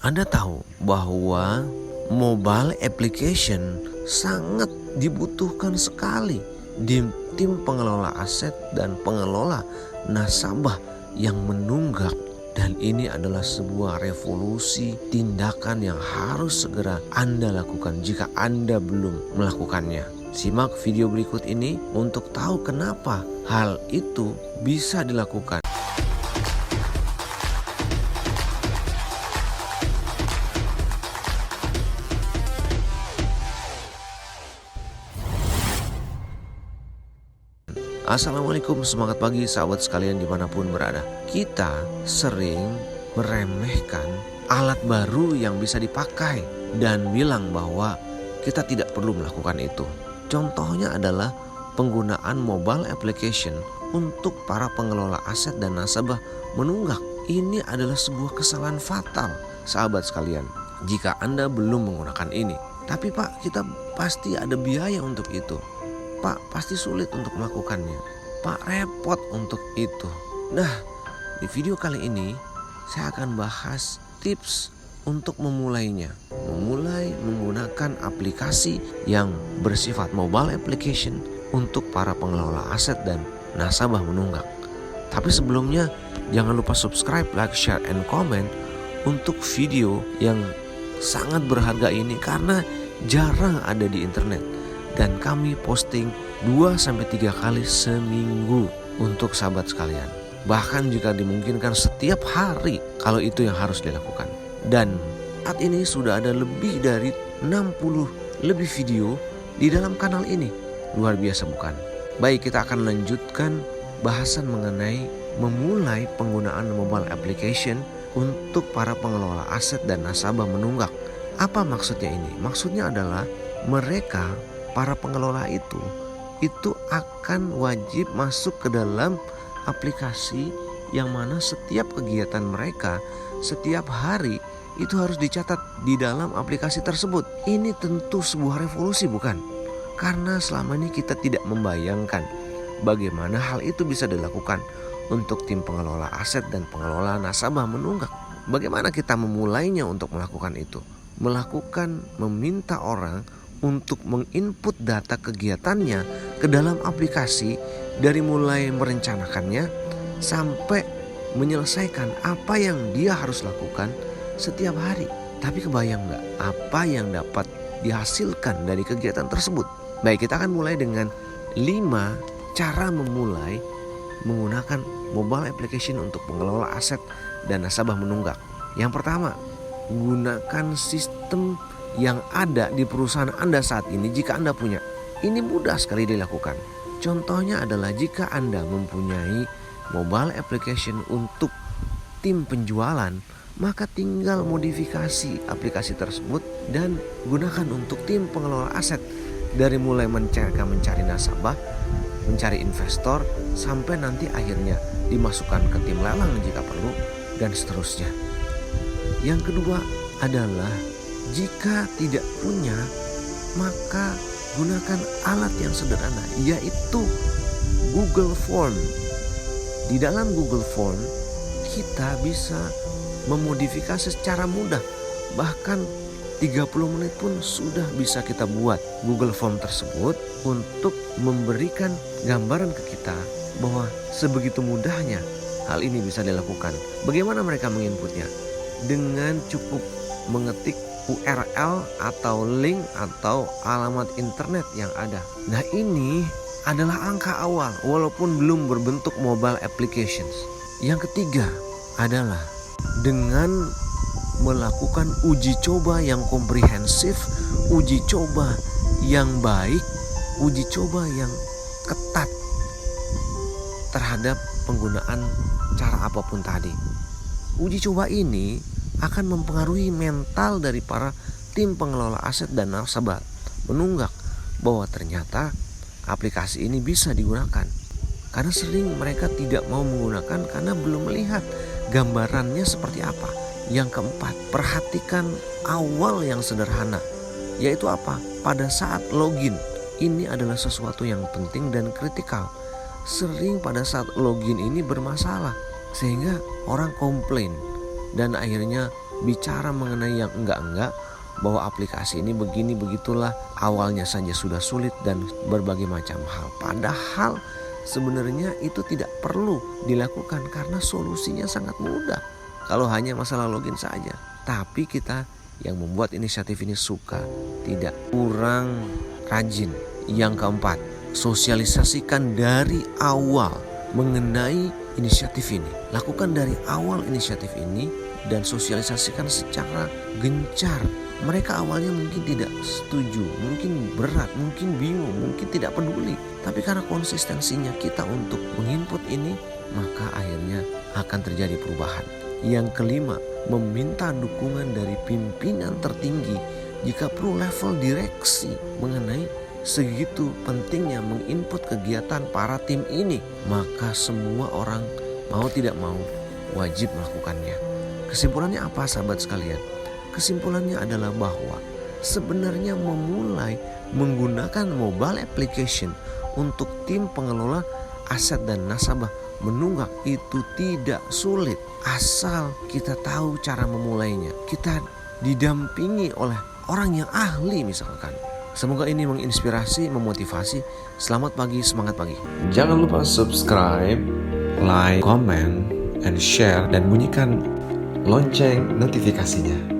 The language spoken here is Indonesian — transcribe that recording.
Anda tahu bahwa mobile application sangat dibutuhkan sekali di tim pengelola aset dan pengelola nasabah yang menunggak. Dan ini adalah sebuah revolusi tindakan yang harus segera Anda lakukan jika Anda belum melakukannya. Simak video berikut ini untuk tahu kenapa hal itu bisa dilakukan. Assalamualaikum, semangat pagi sahabat sekalian dimanapun berada. Kita sering meremehkan alat baru yang bisa dipakai dan bilang bahwa kita tidak perlu melakukan itu. Contohnya adalah penggunaan mobile application untuk para pengelola aset dan nasabah menunggak. Ini adalah sebuah kesalahan fatal sahabat sekalian jika Anda belum menggunakan ini. Tapi Pak, kita pasti ada biaya untuk itu. Pak, pasti sulit untuk melakukannya. Pak, repot untuk itu. Nah, di video kali ini saya akan bahas tips untuk memulainya. Memulai menggunakan aplikasi yang bersifat mobile application untuk para pengelola aset dan nasabah menunggak. Tapi sebelumnya jangan lupa subscribe, like, share, and comment untuk video yang sangat berharga ini karena jarang ada di internet. Dan kami posting 2-3 kali seminggu untuk sahabat sekalian. Bahkan jika dimungkinkan setiap hari kalau itu yang harus dilakukan. Dan saat ini sudah ada lebih dari 60 lebih video di dalam kanal ini. Luar biasa bukan? Baik, kita akan lanjutkan bahasan mengenai memulai penggunaan mobile application untuk para pengelola aset dan nasabah menunggak. Apa maksudnya ini? Maksudnya adalah mereka para pengelola itu akan wajib masuk ke dalam aplikasi yang mana setiap kegiatan mereka setiap hari itu harus dicatat di dalam aplikasi tersebut. Ini tentu sebuah revolusi bukan? Karena selama ini kita tidak membayangkan bagaimana hal itu bisa dilakukan untuk tim pengelola aset dan pengelola nasabah menunggak. Bagaimana kita memulainya untuk melakukan itu? Meminta orang untuk menginput data kegiatannya ke dalam aplikasi dari mulai merencanakannya sampai menyelesaikan apa yang dia harus lakukan setiap hari. Tapi kebayang nggak apa yang dapat dihasilkan dari kegiatan tersebut? Baik, kita akan mulai dengan 5 cara memulai menggunakan mobile application untuk pengelola aset dan nasabah menunggak. Yang pertama, gunakan sistem yang ada di perusahaan Anda saat ini jika Anda punya. Ini mudah sekali dilakukan. Contohnya adalah jika Anda mempunyai mobile application untuk tim penjualan, maka tinggal modifikasi aplikasi tersebut dan gunakan untuk tim pengelola aset. Dari mulai mencari nasabah, mencari investor, sampai nanti akhirnya dimasukkan ke tim lelang jika perlu, dan seterusnya. Yang kedua adalah jika tidak punya, maka gunakan alat yang sederhana, yaitu Google Form. Di dalam Google Form, kita bisa memodifikasi secara mudah. Bahkan 30 menit pun sudah bisa kita buat Google Form tersebut untuk memberikan gambaran ke kita bahwa sebegitu mudahnya hal ini bisa dilakukan. Bagaimana mereka menginputnya? Dengan cukup mengetik URL atau link atau alamat internet yang ada. Nah, ini adalah angka awal walaupun belum berbentuk mobile applications. Yang ketiga adalah dengan melakukan uji coba yang komprehensif, uji coba yang baik, uji coba yang ketat terhadap penggunaan cara apapun tadi. Uji coba ini akan mempengaruhi mental dari para tim pengelola aset dan nasabah menunggak bahwa ternyata aplikasi ini bisa digunakan. Karena sering mereka tidak mau menggunakan karena belum melihat gambarannya seperti apa. Yang keempat, perhatikan awal yang sederhana, yaitu apa? Pada saat login, ini adalah sesuatu yang penting dan kritikal. Sering pada saat login ini bermasalah sehingga orang komplain dan akhirnya bicara mengenai yang enggak-enggak, bahwa aplikasi ini begini begitulah, awalnya saja sudah sulit dan berbagai macam hal. Padahal sebenarnya itu tidak perlu dilakukan karena solusinya sangat mudah. Kalau hanya masalah login saja. Tapi kita yang membuat inisiatif ini suka, tidak kurang rajin. Yang keempat, sosialisasikan dari awal mengenai inisiatif ini. Lakukan dari awal inisiatif ini dan sosialisasikan secara gencar. Mereka awalnya mungkin tidak setuju, mungkin berat, mungkin bingung, mungkin tidak peduli. Tapi karena konsistensinya kita untuk menginput ini, maka akhirnya akan terjadi perubahan. Yang kelima, meminta dukungan dari pimpinan tertinggi jika perlu level direksi mengenai segitu pentingnya menginput kegiatan para tim ini. Maka semua orang mau tidak mau wajib melakukannya. Kesimpulannya apa sahabat sekalian? Kesimpulannya adalah bahwa sebenarnya memulai menggunakan mobile application untuk tim pengelola aset dan nasabah menunggak itu tidak sulit. Asal kita tahu cara memulainya. Kita didampingi oleh orang yang ahli misalkan. Semoga ini menginspirasi, memotivasi. Selamat pagi, semangat pagi. Jangan lupa subscribe, like, comment, and share, dan bunyikan lonceng notifikasinya.